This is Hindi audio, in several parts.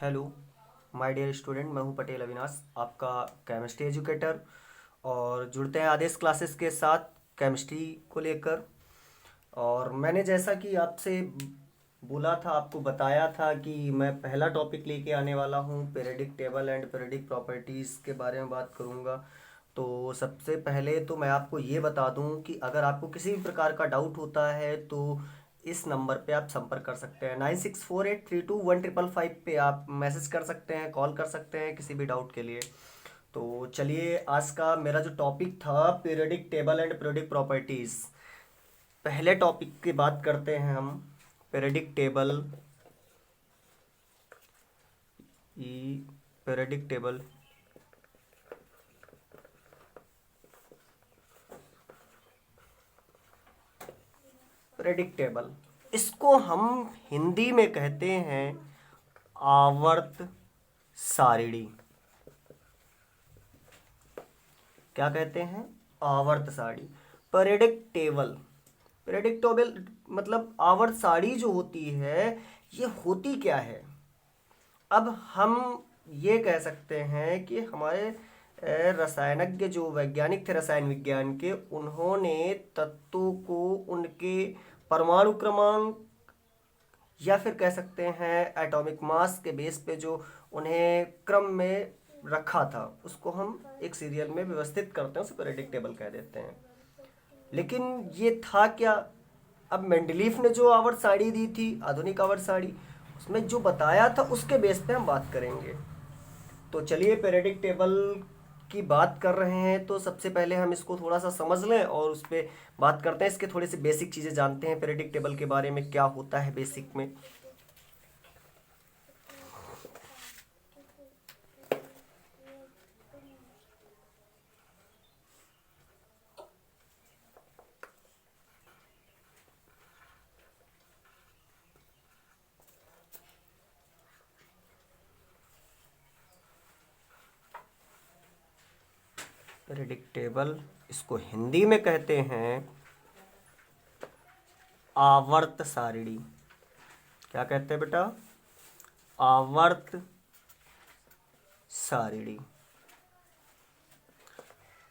हेलो माय डियर स्टूडेंट, मैं हूं पटेल अविनाश, आपका केमिस्ट्री एजुकेटर। और जुड़ते हैं आदेश क्लासेस के साथ केमिस्ट्री को लेकर। और मैंने जैसा कि आपसे बोला था, आपको बताया था कि मैं पहला टॉपिक लेके आने वाला हूं, periodic table and periodic properties के बारे में बात करूंगा। तो सबसे पहले तो मैं आपको ये बता दूं कि अगर आपको किसी भी प्रकार का डाउट होता है तो इस नंबर पे आप संपर्क कर सकते हैं। 9648321555 पे आप मैसेज कर सकते हैं, कॉल कर सकते हैं किसी भी डाउट के लिए। तो चलिए, आज का मेरा जो टॉपिक था periodic table and periodic properties, पहले टॉपिक की बात करते हैं हम। पीरियडिक टेबल ई पीरियडिक टेबल पीरियडिक टेबल, इसको हम हिंदी में कहते हैं आवर्त सारिणी। क्या कहते हैं? आवर्त सारणी। पीरियडिक टेबल, पीरियडिक टेबल मतलब आवर्त सारणी जो होती है, ये होती क्या है? अब हम ये कह सकते हैं कि हमारे रसायनज्ञ जो वैज्ञानिक थे रसायन विज्ञान के, उन्होंने तत्वों को उनके परमाणु क्रमांक या फिर कह सकते हैं एटॉमिक मास के बेस पे जो उन्हें क्रम में रखा था, उसको हम एक सीरियल में व्यवस्थित करते हैं, उसे पीरियडिक टेबल कह देते हैं। लेकिन ये था क्या? अब मेंडलीफ ने जो आवर्त सारणी दी थी, आधुनिक आवर्त सारणी, उसमें जो बताया था उसके बेस पे हम बात करेंगे। तो चलिए, पीरियडिक टेबल की बात कर रहे हैं तो सबसे पहले हम इसको थोड़ा सा समझ लें और उस पर बात करते हैं। इसके थोड़ी सी बेसिक चीज़ें जानते हैं पीरियडिक टेबल के बारे में, क्या होता है बेसिक में। पीरियडिक टेबल, इसको हिंदी में कहते हैं आवर्त सारिणी। क्या कहते हैं बेटा? आवर्त सारिणी।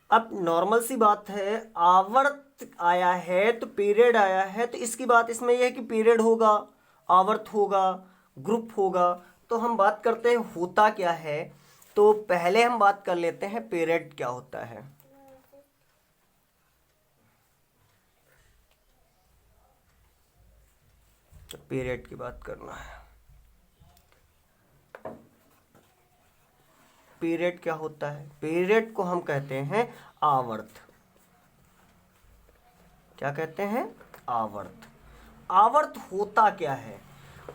अब नॉर्मल सी बात है, आवर्त आया है तो पीरियड आया है, तो इसकी बात इसमें यह है कि पीरियड होगा, आवर्त होगा, ग्रुप होगा। तो हम बात करते हैं होता क्या है। तो पहले हम बात कर लेते हैं पीरियड क्या होता है। तो पीरियड की बात करना है। पीरियड क्या होता है? पीरियड को हम कहते हैं आवर्त। क्या कहते हैं? आवर्त। आवर्त होता क्या है?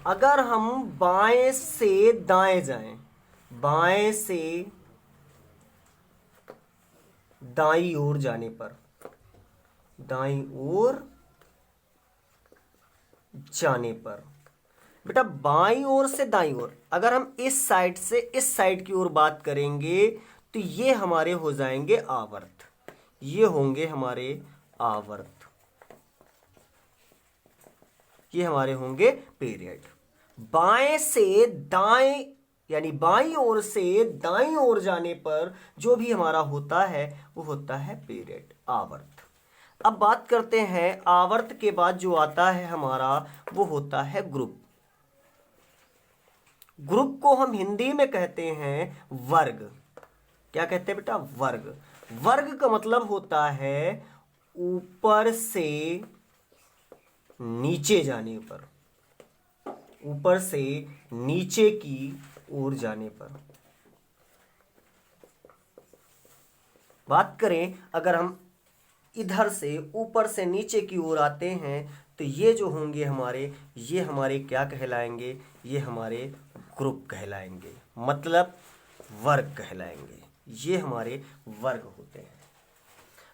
अगर हम बाएं से दाएं जाएं, बाएं से दाईं ओर जाने पर, दाईं ओर जाने पर, बेटा बाईं ओर से दाईं ओर, अगर हम इस साइड से इस साइड की ओर बात करेंगे तो ये हमारे हो जाएंगे आवर्त, ये होंगे हमारे आवर्त, ये हमारे होंगे पीरियड। बाएं से दाएं यानी बाईं ओर से दाईं ओर जाने पर जो भी हमारा होता है वो होता है पीरियड, आवर्त। अब बात करते हैं आवर्त के बाद जो आता है हमारा, वो होता है ग्रुप। ग्रुप को हम हिंदी में कहते हैं वर्ग। क्या कहते हैं बेटा? वर्ग। वर्ग का मतलब होता है ऊपर से नीचे जाने पर, ऊपर से नीचे की ओर जाने पर। बात करें अगर हम इधर से ऊपर से नीचे की ओर आते हैं तो ये जो होंगे हमारे, ये हमारे क्या कहलाएंगे? ये हमारे ग्रुप कहलाएंगे, मतलब वर्ग कहलाएंगे। ये हमारे वर्ग होते हैं।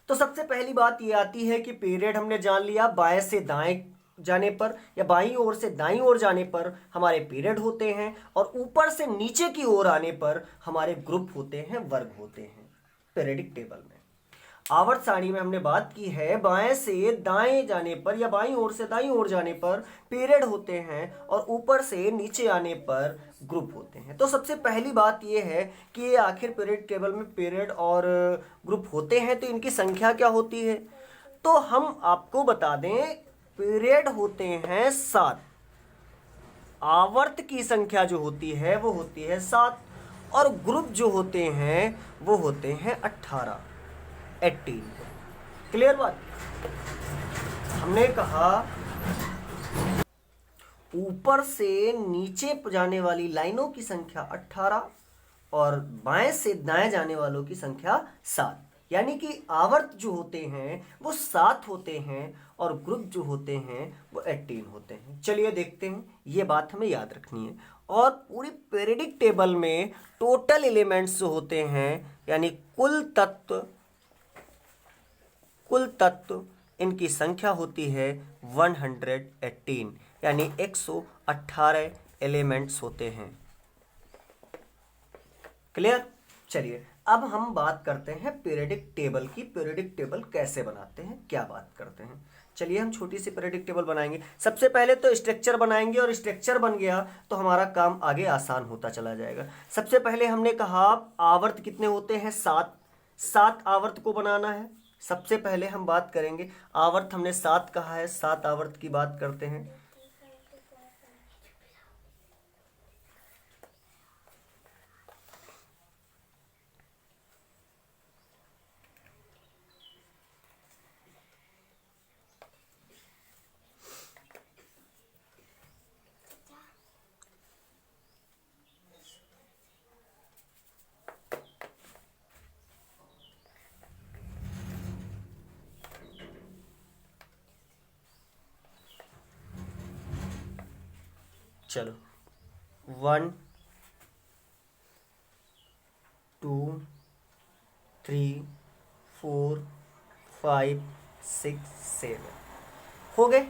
तो सबसे पहली बात ये आती है कि पीरियड हमने जान लिया, बाएं से दाएं जाने पर या बाईं ओर से दाईं ओर जाने पर हमारे पीरियड होते हैं, और ऊपर से नीचे की ओर आने पर हमारे ग्रुप होते हैं, वर्ग होते हैं पीरियडिक टेबल में। आवर्त सारणी में हमने बात की है बाएं से दाएं जाने पर या बाईं ओर से दाईं ओर जाने पर पीरियड होते हैं और ऊपर से नीचे आने पर ग्रुप होते हैं। तो सबसे पहली बात यह है कि ये आखिर पीरियड टेबल में पीरियड और ग्रुप होते हैं तो इनकी संख्या क्या होती है। तो हम आपको बता दें पीरियड होते हैं 7, आवर्त की संख्या जो होती है वो होती है 7 और ग्रुप जो होते हैं वो होते हैं 18। क्लियर बात। हमने कहा ऊपर से नीचे जाने वाली लाइनों की संख्या 18 और बाएं से दाएं जाने वालों की संख्या 7, यानी कि आवर्त जो होते हैं वो 7 होते हैं और ग्रुप जो होते हैं वो 18 होते हैं। चलिए देखते हैं, ये बात हमें याद रखनी है। और पूरी पीरियडिक टेबल में टोटल एलिमेंट्स जो होते हैं यानी कुल तत्व इनकी संख्या होती है 118, यानी 118 एलिमेंट्स होते हैं। क्लियर। चलिए अब हम बात करते हैं पीरियडिक टेबल की। पीरियडिक टेबल कैसे बनाते हैं, क्या बात करते हैं। चलिए हम छोटी सी पीरियडिक टेबल बनाएंगे। सबसे पहले तो स्ट्रक्चर बनाएंगे और स्ट्रक्चर बन गया तो हमारा काम आगे आसान होता चला जाएगा। सबसे पहले हमने कहा आवर्त कितने होते हैं, 7 आवर्त को बनाना है। सबसे पहले हम बात करेंगे आवर्त, हमने 7 कहा है, 7 आवर्त की बात करते हैं। चलो 1 2 3 4 5 6 7 हो गए।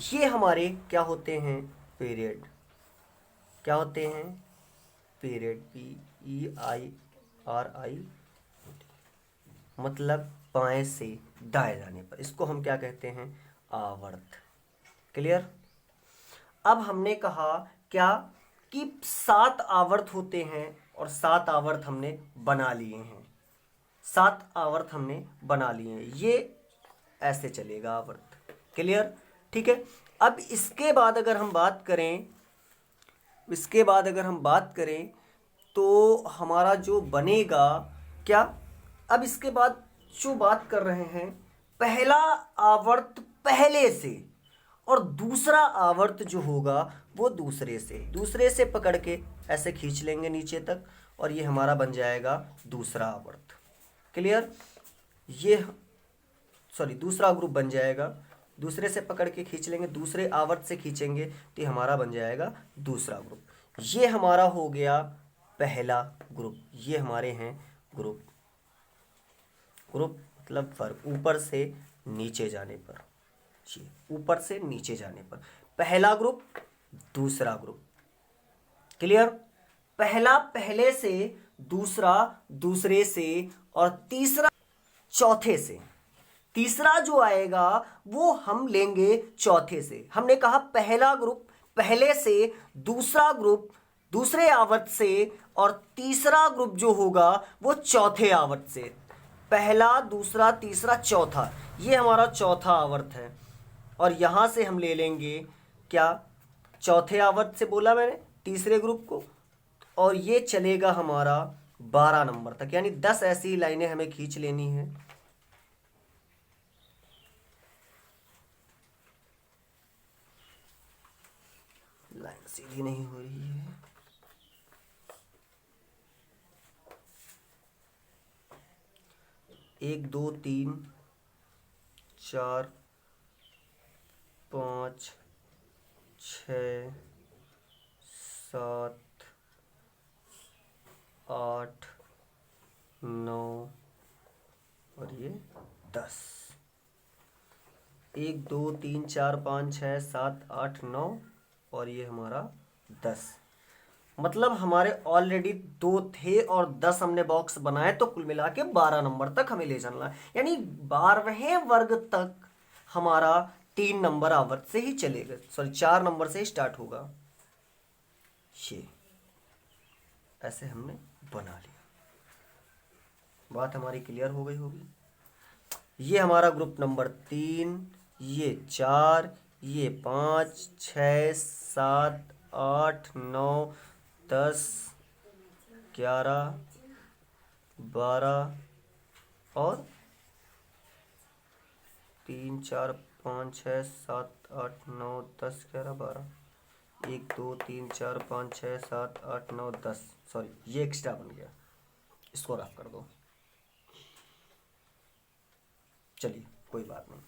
ये हमारे क्या होते हैं, पीरियड। क्या होते हैं, पीरियड। PERID, मतलब बाएं से दाएं जाने पर इसको हम क्या कहते हैं, आवर्त। क्लियर। अब हमने कहा क्या कि 7 आवर्त होते हैं और 7 आवर्त हमने बना लिए हैं। 7 आवर्त हमने बना लिए हैं, ये ऐसे चलेगा आवर्त। क्लियर। ठीक है। अब इसके बाद अगर हम बात करें तो हमारा जो बनेगा क्या, अब इसके बाद जो बात कर रहे हैं, पहला आवर्त पहले से और दूसरा आवर्त जो होगा वो दूसरे से पकड़ के ऐसे खींच लेंगे नीचे तक और ये हमारा बन जाएगा दूसरा आवर्त। क्लियर। दूसरा ग्रुप बन जाएगा। दूसरे से पकड़ के खींच लेंगे, दूसरे आवर्त से खींचेंगे तो ये हमारा बन जाएगा दूसरा ग्रुप। ये हमारा हो गया पहला ग्रुप। ये हमारे हैं ग्रुप मतलब फर्क ऊपर से नीचे जाने पर, ऊपर से नीचे जाने पर पहला ग्रुप, दूसरा ग्रुप। क्लियर। पहला पहले से, दूसरा दूसरे से और तीसरा चौथे से। तीसरा जो आएगा वो हम लेंगे चौथे से। हमने कहा पहला ग्रुप पहले से, दूसरा ग्रुप दूसरे आवर्त से और तीसरा ग्रुप जो होगा वो चौथे आवर्त से। पहला, दूसरा, तीसरा, चौथा, ये हमारा चौथा आवर्त है। और यहां से हम ले लेंगे क्या, चौथे आवर्त से बोला मैंने तीसरे ग्रुप को, और ये चलेगा हमारा 12 नंबर तक, यानी 10 ऐसी लाइनें हमें खींच लेनी है। लाइन सीधी नहीं हो रही है। एक, दो, तीन, 4, 5, 6, 7, 8, 9 और ये 10। 1 2 3 4 5 6 7 8 9 और ये हमारा 10। मतलब हमारे ऑलरेडी 2 थे और 10 हमने बॉक्स बनाए, तो कुल मिला के 12 नंबर तक हमें ले जाना है। यानी 12वें वर्ग तक हमारा 3 नंबर आवर्त से ही चलेगा, सॉरी 4 नंबर से ही स्टार्ट होगा। ये ऐसे हमने बना लिया, बात हमारी क्लियर हो गई होगी। ये हमारा ग्रुप नंबर 3, ये 4, ये 5, 6, 7, 8, 9, 10, 11, 12 और 3, 4, 5, 6, 7, 8, 9, 10, 11, 12, 1, 2, 3, 4, 5, 6, 7, 8, 9, 10, सॉरी ये एक्स्ट्रा बन गया, इसको रफ कर दो। चलिए कोई बात नहीं,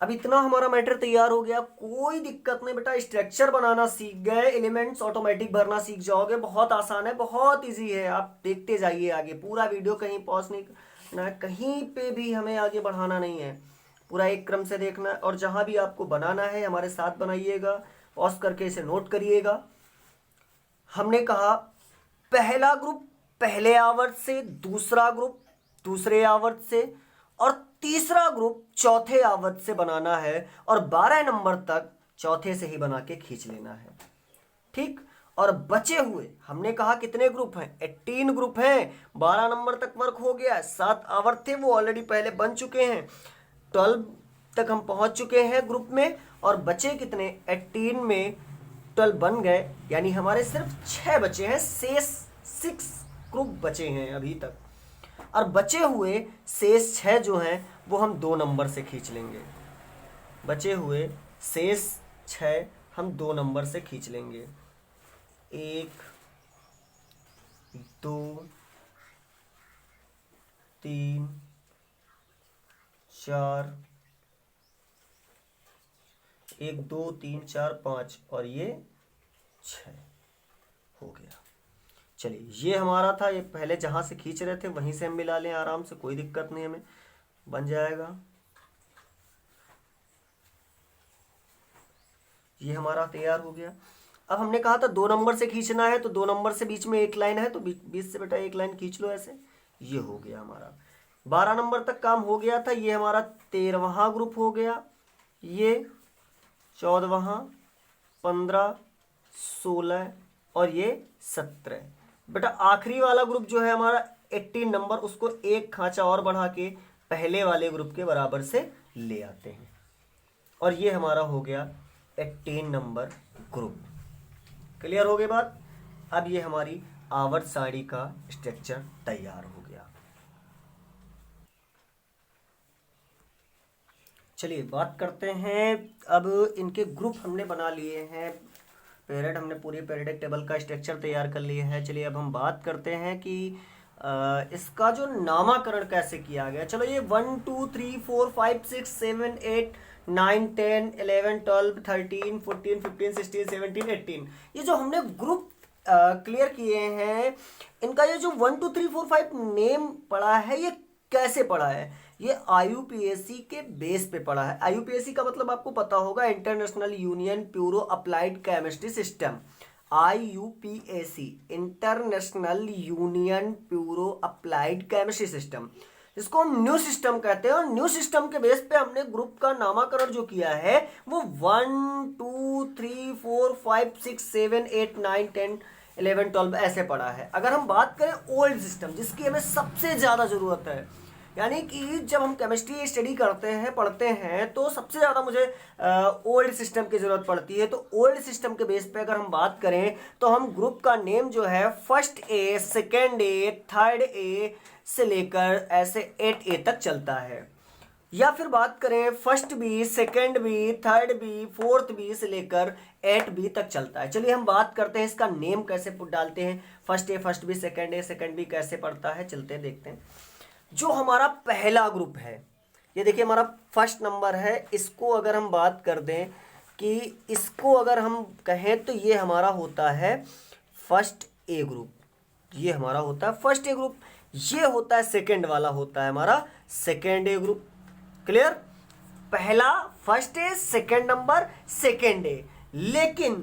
अब इतना हमारा मैटर तैयार हो गया, कोई दिक्कत नहीं बेटा, स्ट्रक्चर बनाना सीख गए, एलिमेंट्स ऑटोमेटिक भरना सीख जाओगे, बहुत आसान है, बहुत इजी है। आप देखते जाइए आगे, पूरा वीडियो कहीं पॉज नहीं करना है, कहीं पे भी हमें आगे बढ़ाना नहीं है, पूरा एक क्रम से देखना है। और जहां भी आपको बनाना है हमारे साथ बनाइएगा, पॉज करके इसे नोट करिएगा। हमने कहा पहला ग्रुप पहले आवर्त से, दूसरा ग्रुप दूसरे आवर्त से, और तीसरा ग्रुप चौथे आवर्त से बनाना है, और 12 नंबर तक चौथे से ही बना के खींच लेना है, ठीक। और बचे हुए हमने कहा कितने ग्रुप हैं, 18 ग्रुप हैं, 12 नंबर तक वर्क हो गया, 7 आवर्त थे वो ऑलरेडी पहले बन चुके हैं, 12 तक हम पहुंच चुके हैं ग्रुप में, और बचे कितने, 18 में 12 बन गए, यानी हमारे सिर्फ 6 बचे हैं, शेष 6 ग्रुप बचे हैं अभी तक। और बचे हुए शेष 6 जो हैं वो हम 2 नंबर से खींच लेंगे, बचे हुए शेष 6 हम 2 नंबर से खींच लेंगे, 1, 2, 3, 4, 1, 2, 3, 4, 5 और ये 6 हो गया। चलिए ये हमारा था, ये पहले जहाँ से खींच रहे थे वहीं से हम मिला लें आराम से, कोई दिक्कत नहीं, हमें बन जाएगा। ये हमारा तैयार हो गया। अब हमने कहा था 2 नंबर से खींचना है, तो 2 नंबर से बीच में एक लाइन है, तो बीच से बेटा एक लाइन खींच लो ऐसे, ये हो गया हमारा। 12 नंबर तक काम हो गया था, ये हमारा 13वां ग्रुप हो गया, ये 14वां, 15, 16 और ये 17। बेटा आखिरी वाला ग्रुप जो है हमारा 18 नंबर, उसको एक खांचा और बढ़ा के पहले वाले ग्रुप के बराबर से ले आते हैं, और ये हमारा हो गया 18 नंबर ग्रुप। क्लियर हो गई बात। अब ये हमारी आवर्त सारणी का स्ट्रक्चर तैयार हो गया। चलिए बात करते हैं, अब इनके ग्रुप हमने बना लिए हैं, पीरियड हमने पूरी पीरियडिक टेबल का स्ट्रक्चर तैयार कर लिया है। चलिए अब हम बात करते हैं कि इसका जो नामाकरण कैसे किया गया। चलो ये 1 2 3 4 5 6 7 8 9 10 11 12 13 14 15 16 17 18 ये जो हमने ग्रुप क्लियर किए हैं, इनका ये जो 1 2 3 4 5 नेम पड़ा है, ये कैसे पड़ा है, ये IUPAC के बेस पे पड़ा है। IUPAC का मतलब आपको पता होगा, international union furrow applied chemistry system, IUPAC international union furrow applied chemistry system, इसको हम न्यू सिस्टम कहते हैं। और न्यू सिस्टम के बेस पे हमने ग्रुप का नामकरण जो किया है वो 1 2 3 4 5 6 7 8 9 10 11 12 ऐसे पड़ा है। अगर हम बात करें ओल्ड सिस्टम, जिसकी हमें सबसे ज़्यादा ज़रूरत है, यानी कि जब हम केमिस्ट्री स्टडी करते हैं पढ़ते हैं तो सबसे ज़्यादा मुझे ओल्ड सिस्टम की ज़रूरत पड़ती है। तो ओल्ड सिस्टम के बेस पे अगर हम बात करें तो हम ग्रुप का नेम जो है first a, second a, third ए से लेकर ऐसे 8A तक चलता है। या फिर बात करें first b, second b, third b, fourth b से लेकर 8B तक चलता है। चलिए हम बात करते हैं इसका नेम कैसे डालते हैं, first A, first b, second B कैसे पढ़ता है, चलते हैं देखते हैं। जो हमारा पहला ग्रुप है, ये देखिए हमारा फर्स्ट नंबर है, इसको अगर हम बात कर दें कि इसको अगर हम कहें तो ये हमारा होता है फर्स्ट ए ग्रुप, ये हमारा होता है फर्स्ट ए ग्रुप। ये होता है सेकेंड वाला, होता है हमारा सेकेंड ए ग्रुप। क्लियर, पहला first a, second number second ए। लेकिन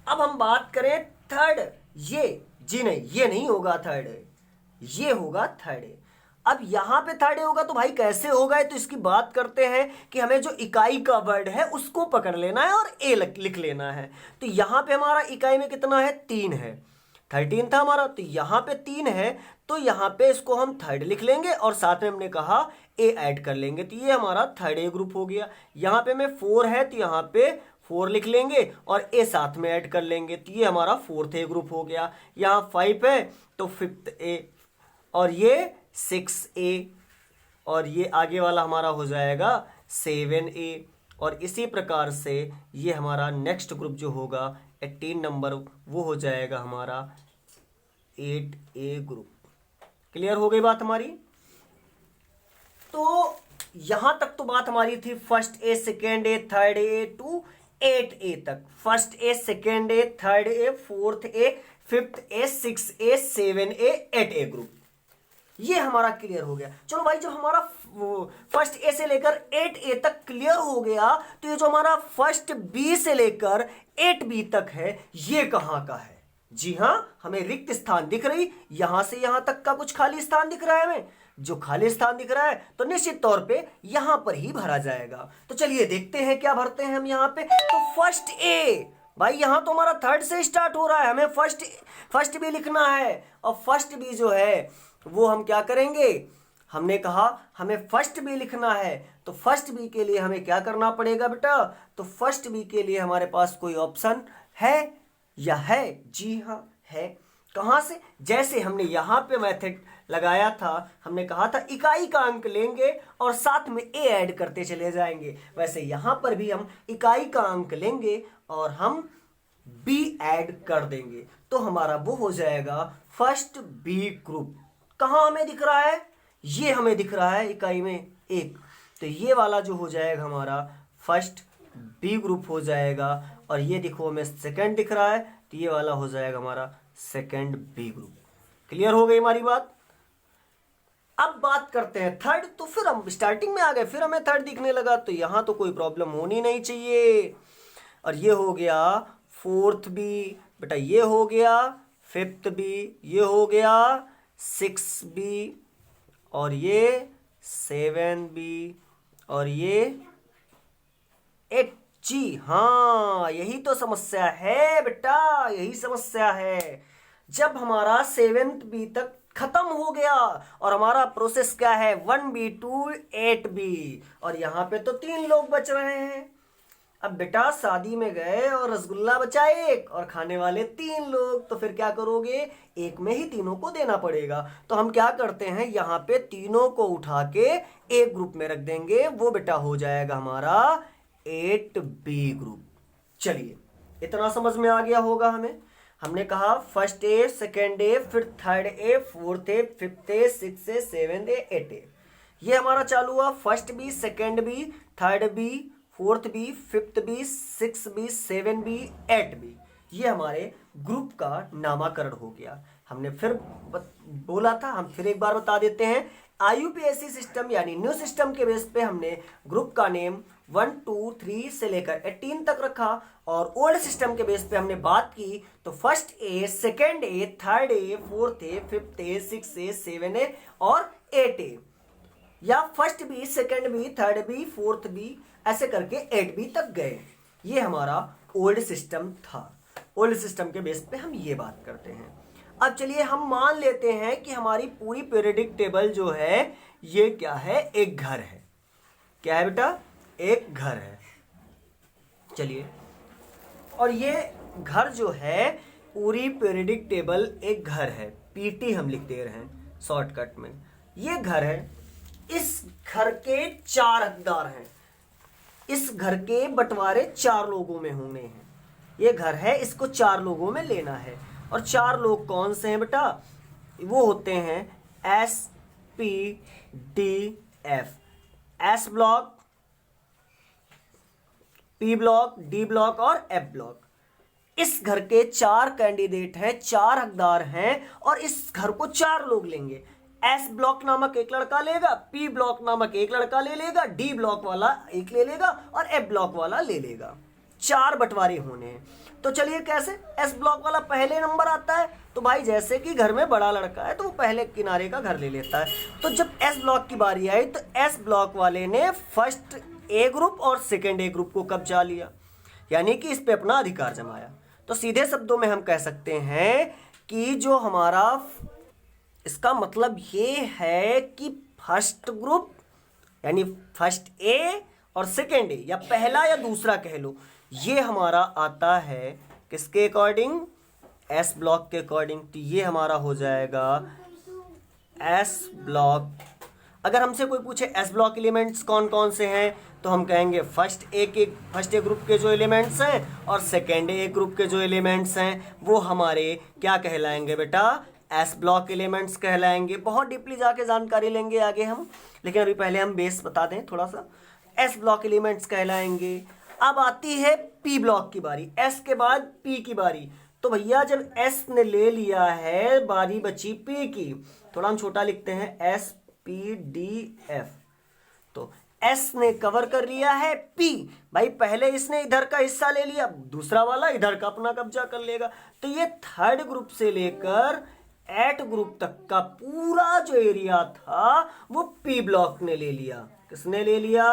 अब हम बात करें थर्ड, ये जी नहीं, ये नहीं होगा थर्ड, ये होगा थर्ड। अब यहां पे थर्ड होगा तो भाई कैसे होगा, तो इसकी बात करते हैं कि हमें जो इकाई का वर्ड है उसको पकड़ लेना है और ए लिख लेना है। तो यहां पे हमारा इकाई में कितना है, 3 है, 13 था हमारा, तो यहां पे 3 है, तो यहां पे इसको हम थर्ड लिख लेंगे और साथ में हमने कहा ए ऐड कर लेंगे, तो ये हमारा थर्ड ए ग्रुप हो गया। यहां पे में 4 है तो यहां पे 4 लिख लेंगे और ए साथ में ऐड कर लेंगे, तो ये हमारा फोर्थ ए ग्रुप हो गया। यहाँ 5 है तो फिफ्थ ए, और ये 6A, और ये आगे वाला हमारा हो जाएगा 7A, और इसी प्रकार से ये हमारा नेक्स्ट ग्रुप जो होगा 18 नंबर, वो हो जाएगा हमारा 8A ग्रुप। क्लियर हो गई बात हमारी। तो यहां तक तो बात हमारी थी first a, second a, third a to 8A तक। First a, second a, third A, fourth A, fifth a, 6A, 7A, 8A group, ये हमारा क्लियर हो गया। चलो भाई, जब हमारा फर्स्ट ए से लेकर 8A तक क्लियर हो गया, तो ये जो हमारा फर्स्ट बी से लेकर 8B तक है, ये कहां का है? जी हां, हमें रिक्त स्थान दिख रही, यहां से यहां तक का कुछ खाली स्थान दिख रहा है हमें। जो खाली स्थान दिख रहा है तो निश्चित तौर पे यहां पर ही भरा जाएगा। तो चलिए देखते हैं क्या भरते हैं हम यहां पे। तो फर्स्ट ए, भाई यहां तो हमारा थर्ड से स्टार्ट हो रहा है, हमें फर्स्ट बी लिखना है, और फर्स्ट बी जो है वो हम क्या करेंगे, हमने कहा हमें फर्स्ट बी लिखना है, तो फर्स्ट बी के लिए हमें क्या करना पड़ेगा बेटा, तो फर्स्ट बी के लिए हमारे पास कोई ऑप्शन है या है? जी हाँ है। कहां से? जैसे हमने यहां पे मेथड लगाया था, हमने कहा था इकाई का अंक लेंगे और साथ में ए ऐड करते चले जाएंगे, वैसे यहां पर भी हम इकाई का अंक लेंगे और हम बी ऐड कर देंगे, तो हमारा वो हो जाएगा फर्स्ट बी ग्रुप। कहां हमें दिख रहा है? ये हमें दिख रहा है इकाई में 1, तो ये वाला जो हो जाएगा हमारा फर्स्ट बी ग्रुप हो जाएगा, और ये देखो हमें सेकंड दिख रहा है, तो ये वाला हो जाएगा हमारा सेकंड बी ग्रुप। क्लियर हो गई हमारी बात। अब बात करते हैं थर्ड। तो फिर हम स्टार्टिंग में आ गए, फिर हमें थर्ड दिखने लगा, तो यहां तो कोई प्रॉब्लम होनी नहीं चाहिए। और ये हो गया फोर्थ बी, बेटा ये हो गया फिफ्थ बी, ये हो गया 6B, और ये 7B, और ये 8। जी हाँ, यही तो समस्या है बेटा, यही समस्या है। जब हमारा 7th बी तक खत्म हो गया और हमारा प्रोसेस क्या है, 1B to 8B, और यहां पे तो 3 लोग बच रहे हैं। अब बेटा शादी में गए और रसगुल्ला बचा 1 और खाने वाले 3 लोग, तो फिर क्या करोगे, एक में ही तीनों को देना पड़ेगा। तो हम क्या करते हैं, यहाँ पे तीनों को उठा के एक ग्रुप में रख देंगे, वो बेटा हो जाएगा हमारा 8B ग्रुप। चलिए इतना समझ में आ गया होगा हमें। हमने कहा फर्स्ट ए, सेकेंड ए, फिर third A, fourth A, fifth a, 6A, 7A, 8A, ये हमारा चालू हुआ। First b, second b, third b, fourth b, fifth b, 6B, 7B, 8B, ये हमारे ग्रुप का नामाकरण हो गया। हमने फिर बोला था, हम फिर एक बार बता देते हैं। IUPAC सिस्टम यानी न्यू सिस्टम के बेस पे हमने ग्रुप का नेम 1, 2, 3 से लेकर 18 तक रखा, और ओल्ड सिस्टम के बेस पे हमने बात की तो first a, second a, third A, fourth A, fifth a, 6A, 7A और 8A, या first b, second b, third b, fourth b, ऐसे करके 8B तक गए। ये हमारा ओल्ड सिस्टम था। ओल्ड सिस्टम के बेस पे हम ये बात करते हैं। अब चलिए हम मान लेते हैं कि हमारी पूरी पीरियडिक टेबल जो है ये क्या है, एक घर है। क्या है बेटा? एक घर है। चलिए, और ये घर जो है, पूरी पीरियडिक टेबल एक घर है, PT हम लिख दे रहे हैं शॉर्टकट में। ये घर है, इस घर के 4 हकदार हैं, इस घर के बंटवारे 4 लोगों में होने हैं। ये घर है, इसको 4 लोगों में लेना है, और 4 लोग कौन से हैं बेटा? वो होते हैं SPDF, S block, P block, D block और F ब्लॉक। इस घर के 4 कैंडिडेट हैं, 4 हकदार हैं, और इस घर को 4 लोग लेंगे। S ब्लॉक नामक एक लड़का लेगा, P ब्लॉक नामक एक लड़का ले लेगा, D ब्लॉक वाला एक ले लेगा और F ब्लॉक वाला ले लेगा। 4 बंटवारे होने हैं। तो चलिए कैसे, एस ब्लॉक वाला पहले नंबर आता है, तो भाई जैसे कि घर में बड़ा लड़का है तो वो पहले किनारे का घर ले लेता है। तो जब एस ब्लॉक की बारी आई तो एस ब्लॉक वाले ने फर्स्ट ए ग्रुप और सेकेंड ए ग्रुप को कब्जा लिया, यानी कि इस पे अपना अधिकार जमाया। तो सीधे शब्दों में हम कह सकते हैं कि जो हमारा, इसका मतलब ये है कि फर्स्ट ग्रुप यानी फर्स्ट ए और सेकेंड ए, या पहला या दूसरा कह लो, ये हमारा आता है किसके अकॉर्डिंग, एस ब्लॉक के अकॉर्डिंग। तो ये हमारा हो जाएगा एस ब्लॉक। अगर हमसे कोई पूछे एस ब्लॉक एलिमेंट्स कौन कौन से हैं, तो हम कहेंगे फर्स्ट ए ग्रुप के जो एलिमेंट्स हैं और सेकेंड ए ग्रुप के जो एलिमेंट्स हैं वो हमारे क्या कहलाएंगे बेटा, एस ब्लॉक एलिमेंट्स कहलाएंगे। बहुत डीपली जाके जानकारी लेंगे आगे हम, लेकिन अभी पहले हम बेस बता दें थोड़ा सा। एस ब्लॉक एलिमेंट्स कहलाएंगे। अब आती है पी ब्लॉक की बारी, एस के बाद पी की बारी। तो भैया जब एस ने ले लिया है, बारी बची पी की, थोड़ा हम छोटा लिखते हैं, एस पी डी एफ। तो एस ने कवर कर लिया है पी, भाई पहले इसने इधर का हिस्सा ले लिया, दूसरा वाला इधर का अपना कब्जा कर लेगा। तो ये थर्ड ग्रुप से लेकर एट ग्रुप तक का पूरा जो एरिया था वो पी ब्लॉक ने ले लिया। किसने ले लिया,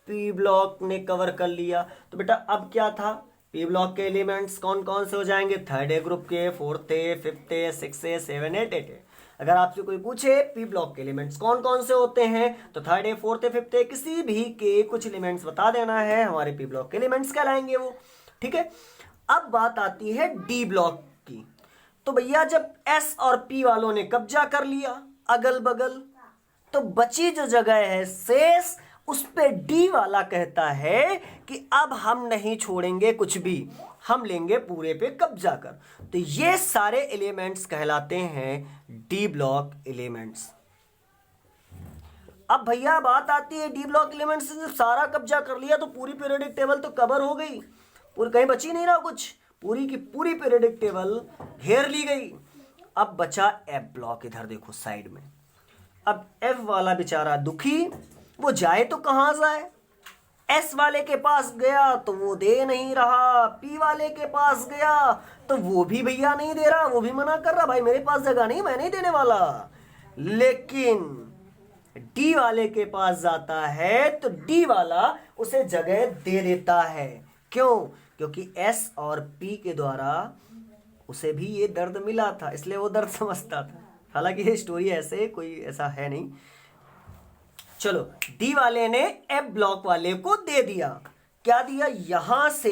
पी ब्लॉक ने कवर कर लिया। तो बेटा अब क्या था, पी ब्लॉक के एलिमेंट्स कौन कौन से हो जाएंगे, थर्ड ए ग्रुप के, फोर्थ ए, फिफ्थ ए, सिक्स ए, सेवन ए, एट ए। अगर आपसे कोई पूछे पी ब्लॉक के एलिमेंट्स कौन कौन से होते हैं, तो third A, fourth A, fifth A, किसी भी के कुछ एलिमेंट्स बता देना है, हमारे पी ब्लॉक के एलिमेंट्स कहलाएंगे वो। ठीक है, अब बात आती है डी ब्लॉक की। तो भैया जब एस और पी वालों ने कब्जा कर लिया अगल बगल, तो बची जो जगह है शेष, उस पे डी वाला कहता है कि अब हम नहीं छोड़ेंगे कुछ भी, हम लेंगे पूरे पे कब्जा कर। तो ये सारे एलिमेंट्स कहलाते हैं डी ब्लॉक एलिमेंट्स। अब भैया बात आती है डी ब्लॉक एलिमेंट्स से जब सारा कब्जा कर लिया तो पूरी पीरियोडिक टेबल तो कवर हो गई, पूरी कहीं बची नहीं रहा कुछ, पूरी की पूरी पीरियोडिक टेबल घेर ली गई। अब बचा एफ ब्लॉक, इधर देखो साइड में। अब एफ वाला बेचारा दुखी, वो जाए तो कहां जाए, एस वाले के पास गया तो वो दे नहीं रहा, पी वाले के पास गया तो वो भी भैया नहीं दे रहा, वो भी मना कर रहा, भाई मेरे पास जगह नहीं, मैं नहीं देने वाला। लेकिन डी वाले के पास जाता है तो डी वाला उसे जगह दे देता है। क्यों, क्योंकि एस और पी के द्वारा उसे भी ये दर्द मिला था, इसलिए वो दर्द समझता था। हालांकि ये स्टोरी ऐसे कोई ऐसा है नहीं। चलो, डी वाले ने एफ ब्लॉक वाले को दे दिया, क्या दिया, यहां से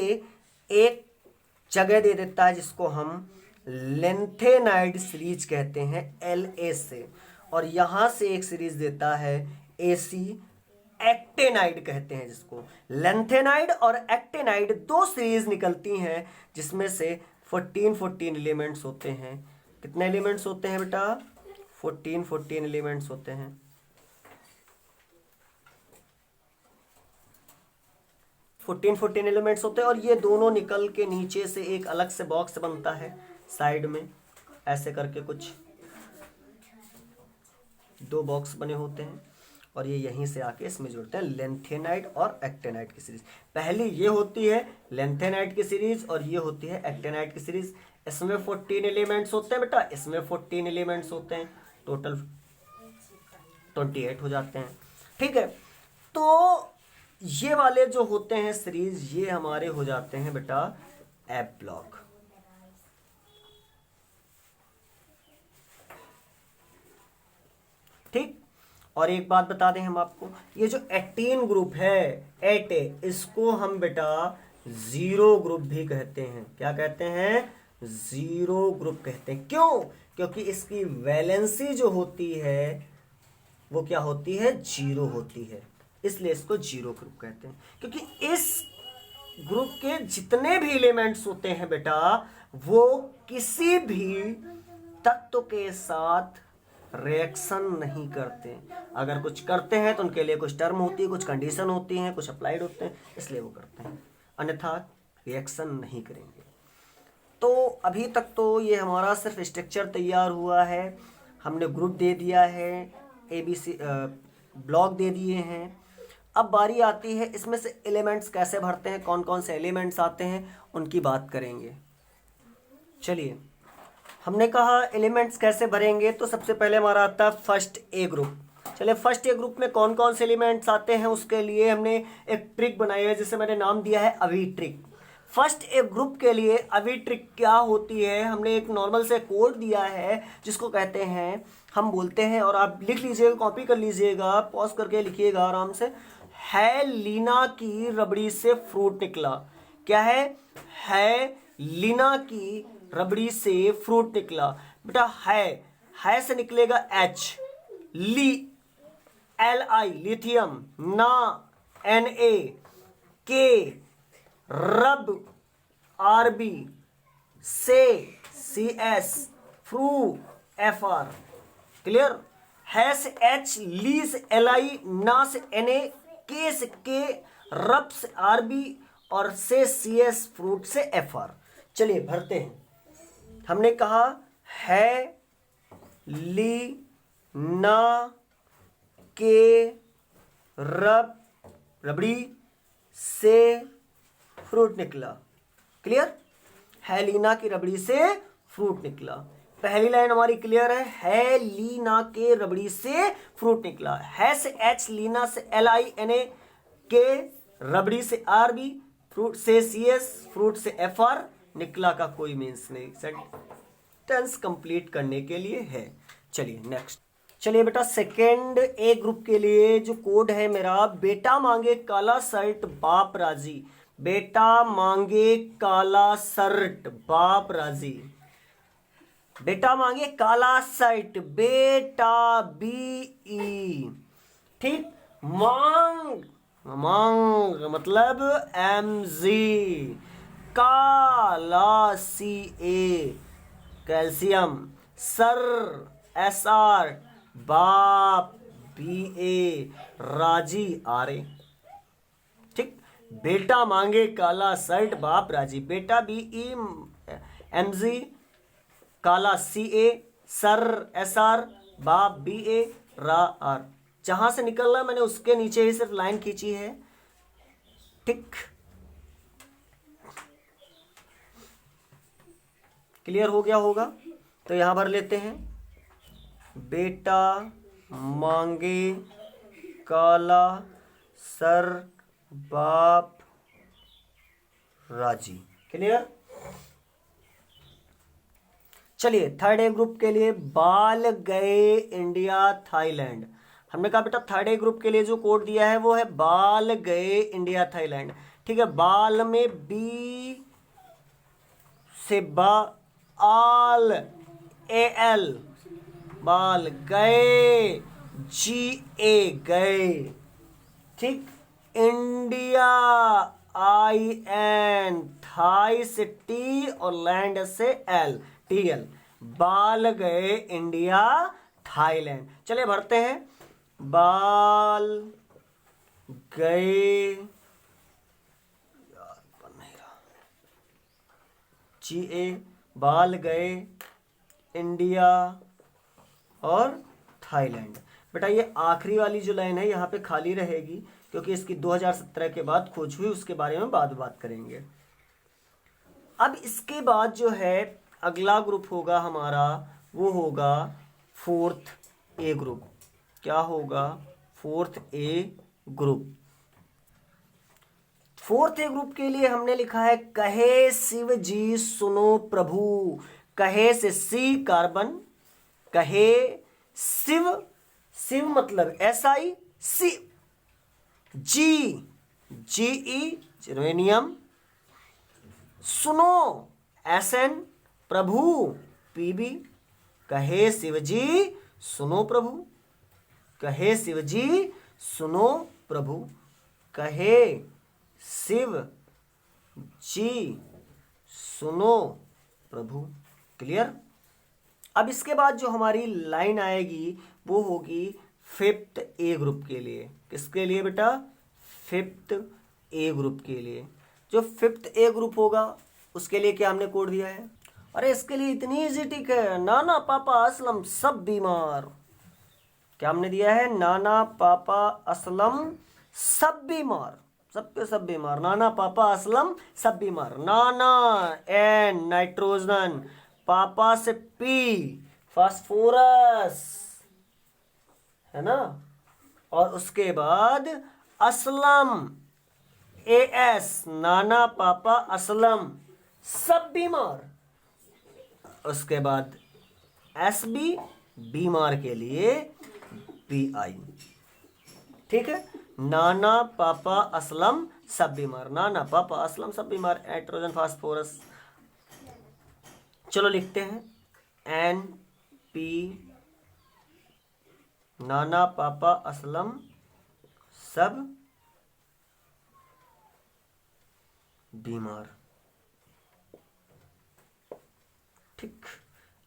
एक जगह दे देता है जिसको हम लेंथेनाइड सीरीज कहते हैं, LA से, और यहां से एक सीरीज देता है AC, एक्टेनाइड कहते हैं जिसको। लेंथेनाइड और एक्टेनाइड दो सीरीज निकलती हैं जिसमें से 14 एलिमेंट्स होते हैं। कितने एलिमेंट्स होते हैं बेटा, 14 एलिमेंट्स होते हैं। 14 एलिमेंट्स होते हैं, और ये दोनों निकल के नीचे से एक अलग से बॉक्स बनता है साइड में, ऐसे करके कुछ दो बॉक्स बने होते हैं, और ये यहीं से आके इसमें जुड़ते हैं, लेंथेनाइड और एक्टेनाइड की सीरीज। पहली ये होती है लेंथेनाइड की सीरीज और ये होती है एक्टेनाइड की सीरीज। इसमें 14 एलिमेंट्स होते हैं बेटा, इसमें 14 एलिमेंट्स होते हैं, टोटल 28 हो जाते हैं। ठीक है, तो ये वाले जो होते हैं सीरीज, ये हमारे हो जाते हैं बेटा एफ ब्लॉक। ठीक, और एक बात बता दें हम आपको, ये जो 18 ग्रुप है 8A, इसको हम बेटा जीरो ग्रुप भी कहते हैं। क्या कहते हैं, जीरो ग्रुप कहते हैं। क्यों, क्योंकि इसकी वैलेंसी जो होती है वो क्या होती है, जीरो होती है, इसलिए इसको जीरो ग्रुप कहते हैं। क्योंकि इस ग्रुप के जितने भी एलिमेंट्स होते हैं बेटा, वो किसी भी तत्व के साथ रिएक्शन नहीं करते। अगर कुछ करते हैं तो उनके लिए कुछ टर्म होती है, कुछ कंडीशन होती हैं, कुछ अप्लाइड होते हैं, इसलिए वो करते हैं, अन्यथा रिएक्शन नहीं करेंगे। तो अभी तक तो ये हमारा सिर्फ स्ट्रक्चर तैयार हुआ है, हमने ग्रुप दे दिया है, ABC ब्लॉक दे दिए हैं। अब बारी आती है इसमें से एलिमेंट्स कैसे भरते हैं, कौन कौन से एलिमेंट्स आते हैं उनकी बात करेंगे। चलिए, हमने कहा एलिमेंट्स कैसे भरेंगे, तो सबसे पहले हमारा आता है फर्स्ट ए ग्रुप। चलिए, फर्स्ट ए ग्रुप में कौन कौन से एलिमेंट्स आते हैं उसके लिए हमने एक ट्रिक बनाई है जिसे मैंने नाम दिया है अभी ट्रिक। फर्स्ट ए ग्रुप के लिए अभी ट्रिक क्या होती है, हमने एक नॉर्मल से कोड दिया है जिसको कहते हैं, हम बोलते हैं, और आप लिख लीजिएगा, कॉपी कर लीजिएगा, पॉज करके लिखिएगा आराम से। है लीना की रबड़ी से फ्रूट निकला। क्या है लीना की रबड़ी से फ्रूट निकला। बेटा है से निकलेगा एच, ली LI लिथियम, ना Na, के रब RB, से CS, फ्रू FR। क्लियर? है से H, ली से LI, ना से Na, के से K, रब से RB और से CS, फ्रूट से FR। चलिए भरते हैं। हमने कहा है ली ना के रबड़ी से फ्रूट निकला। क्लियर? है लीना की रबड़ी से फ्रूट निकला। पहली लाइन हमारी क्लियर है लीना के रबड़ी से फ्रूट निकला। है से एच, लीना से LI, Na, के रबड़ी से RB, फ्रूट से CS, फ्रूट से FR, निकला का कोई मीन्स नहीं, सेंटेंस कंप्लीट करने के लिए है। चलिए नेक्स्ट। चलिए बेटा, सेकेंड ए ग्रुप के लिए जो कोड है मेरा, बेटा मांगे काला शर्ट बाप राजी। बेटा मांगे काला शर्ट बाप राजी। बेटा मांगे काला शर्ट, बेटा BE। ठीक, मांग मतलब MG, काला CA कैल्शियम, सर SR, बाप BA, राजी RA। ठीक, बेटा मांगे काला शर्ट बाप राजी। बेटा BE, MG, काला CA, सर SR, बाप BA, रा R। जहां से निकल रहा है मैंने उसके नीचे ही सिर्फ लाइन खींची है। ठीक, क्लियर हो गया होगा? तो यहां भर लेते हैं, बेटा मांगे काला सर बाप राजी। क्लियर? चलिए, थर्ड ए ग्रुप के लिए, बाल गए इंडिया थाईलैंड। हमने कहा बेटा थर्ड ए ग्रुप के लिए जो कोड दिया है वो है बाल गए इंडिया थाईलैंड। ठीक है, बाल में बी से आल AL, बाल गए GA गए। ठीक, इंडिया IN, थाई से T और लैंड से L, TL। बाल गए इंडिया थाईलैंड। चलिए भरते हैं, बाल गए, यार बन नहीं रहा, GA, बाल गए इंडिया और थाईलैंड। बेटा ये आखिरी वाली जो लाइन है यहाँ पे खाली रहेगी क्योंकि इसकी 2017 के बाद खोज हुई, उसके बारे में बाद बात करेंगे। अब इसके बाद जो है अगला ग्रुप होगा हमारा, वो होगा फोर्थ ए ग्रुप। क्या होगा? फोर्थ ए ग्रुप। फोर्थ ए ग्रुप के लिए हमने लिखा है, कहे शिव जी सुनो प्रभु। कहे से सी कार्बन, कहे शिव, शिव मतलब SI, सी GE जेरेनियम, सुनो SN, प्रभु PB। कहे शिव जी सुनो प्रभु, कहे शिव जी सुनो प्रभु, कहे शिव जी सुनो प्रभु। क्लियर? अब इसके बाद जो हमारी लाइन आएगी वो होगी फिफ्थ ए ग्रुप के लिए। किसके लिए बेटा? फिफ्थ ए ग्रुप के लिए। जो फिफ्थ ए ग्रुप होगा उसके लिए क्या हमने कोड दिया है? अरे इसके लिए इतनी इजी टिक है, नाना पापा असलम सब बीमार। क्या हमने दिया है? नाना पापा असलम सब बीमार, सबके सब बीमार। नाना पापा असलम सब बीमार। नाना एन नाइट्रोजन, पापा से पी फास्फोरस, है ना। और उसके बाद असलम ए एस, नाना पापा असलम सब बीमार। उसके बाद एस बी, बीमार के लिए बी आई। ठीक है, नाना पापा असलम सब बीमार, नाना पापा असलम सब बीमार, नाइट्रोजन फास्फोरस। चलो लिखते हैं एन पी, नाना पापा असलम सब बीमार। ठीक,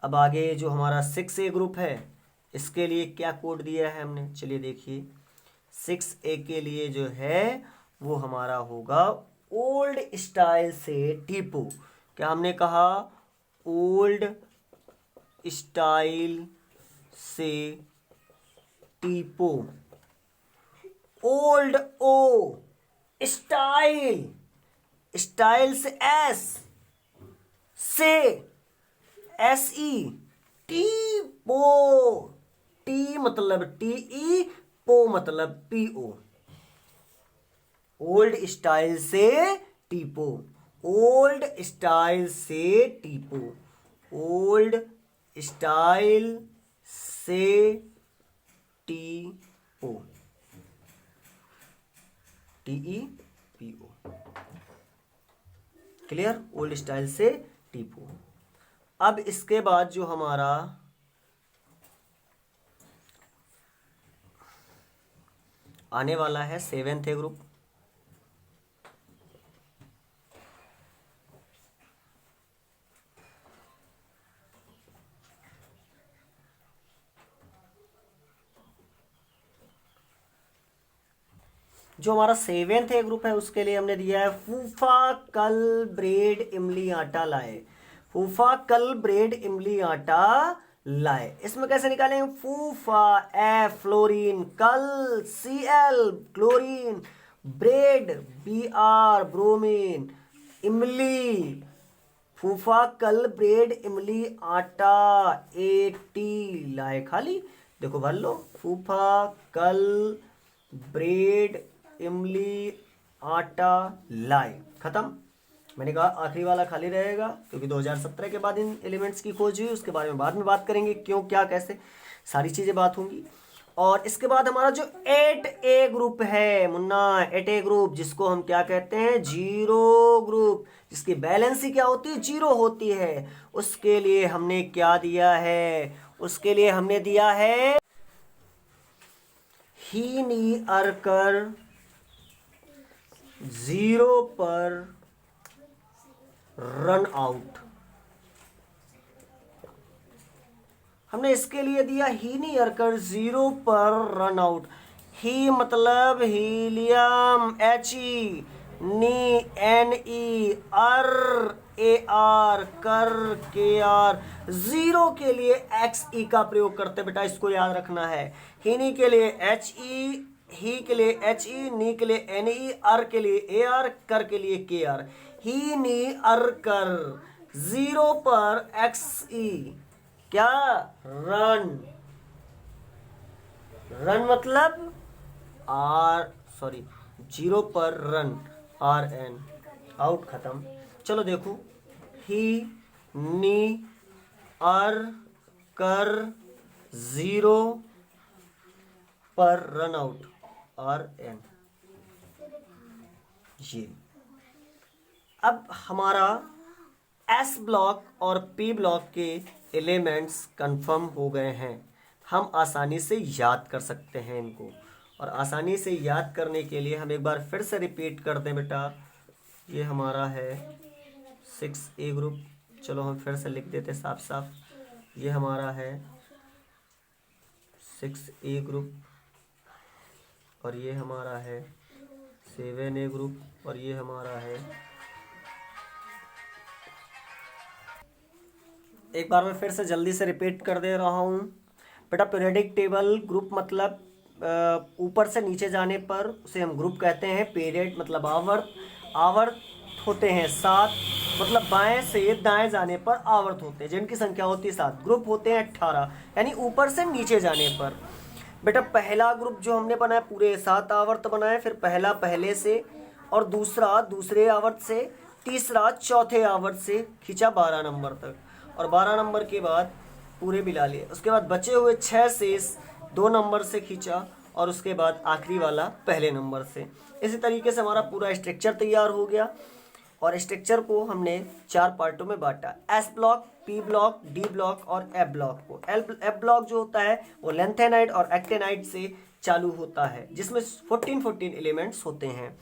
अब आगे जो हमारा 6A ग्रुप है, इसके लिए क्या कोड दिया है हमने, चलिए देखिए। 6A के लिए जो है वो हमारा होगा ओल्ड स्टाइल से टीपो। क्या हमने कहा, ओल्ड स्टाइल से टीपो। ओल्ड ओ, स्टाइल, स्टाइल से एस, से एस ई, टी पो, टी मतलब टी ई, पो मतलब पी ओ। ओल्ड स्टाइल से टीपो, ओल्ड स्टाइल से टीपो, ओल्ड स्टाइल से typo, T E P O. Clear, old style से टीपो। अब इसके बाद जो हमारा आने वाला है 7th ग्रुप। जो हमारा 7th ग्रुप है उसके लिए हमने दिया है फूफा कल ब्रेड इमली आटा लाए। फूफा कल ब्रेड इमली आटा लाए। इसमें कैसे निकालेंगे, फूफा एफ फ्लोरीन, कल Cl chlorine, bread Br bromine, इमली, फूफा कल ब्रेड इमली आटा AT लाए। खाली देखो भर लो, फूफा कल ब्रेड इमली आटा लाए, खत्म। मैंने कहा आखिरी वाला खाली रहेगा क्योंकि 2017 के बाद इन एलिमेंट्स की खोज हुई, उसके बारे में बाद में बात करेंगे, क्यों क्या कैसे सारी चीज़ें बात होंगी। और इसके बाद हमारा जो 8A ग्रुप है मुन्ना, 8A ग्रुप जिसको हम क्या कहते हैं, जीरो ग्रुप, जिसकी बैलेंसी क्या होती है, जीरो होती है। उसके लिए हमने क्या दिया है, उसके लिए हमने दिया है ही नी अरकर 0 पर रन आउट। हमने इसके लिए दिया ही नी अरकर 0 पर रन आउट। ही मतलब हीलियम He, नी Ne, अर Ar, कर Kr, 0 के लिए Xe का प्रयोग करते बेटा, इसको याद रखना है। हीनी के लिए He, ही के लिए He, नी के लिए Ne, अर के लिए Ar, कर के लिए Kr। ही नी अर कर 0 पर Xe क्या, रन, रन मतलब आर, सॉरी 0 पर रन, RN, आउट, खत्म। चलो देखो, ही नी अर कर 0 पर रन आउट, RN। ये अब हमारा S ब्लॉक और P ब्लॉक के एलिमेंट्स कंफर्म हो गए हैं। हम आसानी से याद कर सकते हैं इनको, और आसानी से याद करने के लिए हम एक बार फिर से रिपीट कर दें बेटा। ये हमारा है 6A ग्रुप, चलो हम फिर से लिख देते साफ साफ। ये हमारा है 6A ग्रुप, और ये हमारा है 7A ग्रुप, और ये हमारा है, एक बार मैं फिर से जल्दी से रिपीट कर दे रहा हूँ बेटा। पीरियडिक टेबल ग्रुप मतलब ऊपर से नीचे जाने पर उसे हम ग्रुप कहते हैं। पीरियड मतलब आवर्त। आवर्त होते हैं 7, मतलब बाएं से दाएं जाने पर आवर्त होते हैं जिनकी संख्या होती है 7। ग्रुप होते हैं 18, यानी ऊपर से नीचे जाने पर। बेटा पहला ग्रुप जो हमने बनाया पूरे 7 आवर्त बनाए, फिर पहला पहले से और दूसरा दूसरे आवर्त से, तीसरा चौथे आवर्त से खींचा 12 नंबर तक, और 12 नंबर के बाद पूरे मिला लिए। उसके बाद बचे हुए 6 शेष 2 नंबर से खींचा, और उसके बाद आखिरी वाला पहले नंबर से। इसी तरीके से हमारा पूरा स्ट्रक्चर तैयार हो गया, और स्ट्रक्चर को हमने 4 पार्टों में बांटा। S block, P block, D block और एफ ब्लॉक को। एफ ब्लॉक जो होता है वो लेंथेनाइट और एक्टेनाइट से चालू होता है, जिसमें 14 एलिमेंट्स होते हैं,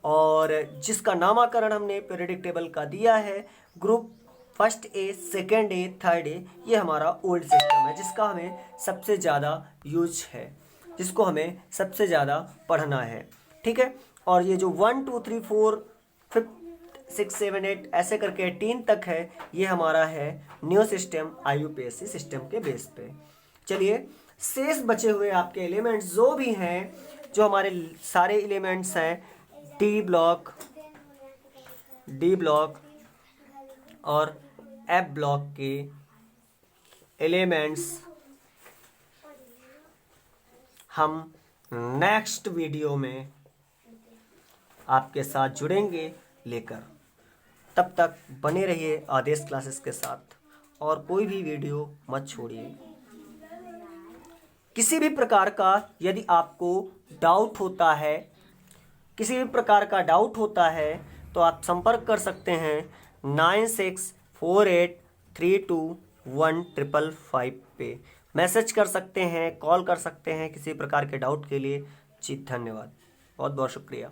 और जिसका नामकरण हमने पीरियडिक टेबल का दिया है group first a, second a, third ए। ये हमारा ओल्ड सिस्टम है जिसका हमें सबसे ज़्यादा यूज है, जिसको हमें सबसे ज़्यादा पढ़ना है, ठीक है। और ये जो 1 2 3 4 5 6 7 8 ऐसे करके 18 तक है, ये हमारा है न्यू सिस्टम IUPAC सिस्टम के बेस पे। चलिए शेष बचे हुए आपके एलिमेंट्स जो भी हैं, जो हमारे सारे एलिमेंट्स हैं डी ब्लॉक और एफ ब्लॉक के एलिमेंट्स हम नेक्स्ट वीडियो में आपके साथ जुड़ेंगे लेकर। तब तक बने रहिए आदेश क्लासेस के साथ, और कोई भी वीडियो मत छोड़िए। किसी भी प्रकार का यदि आपको डाउट होता है, किसी भी प्रकार का डाउट होता है तो आप संपर्क कर सकते हैं 9648321555 पे। मैसेज कर सकते हैं, कॉल कर सकते हैं किसी प्रकार के डाउट के लिए। जी धन्यवाद, बहुत बहुत शुक्रिया।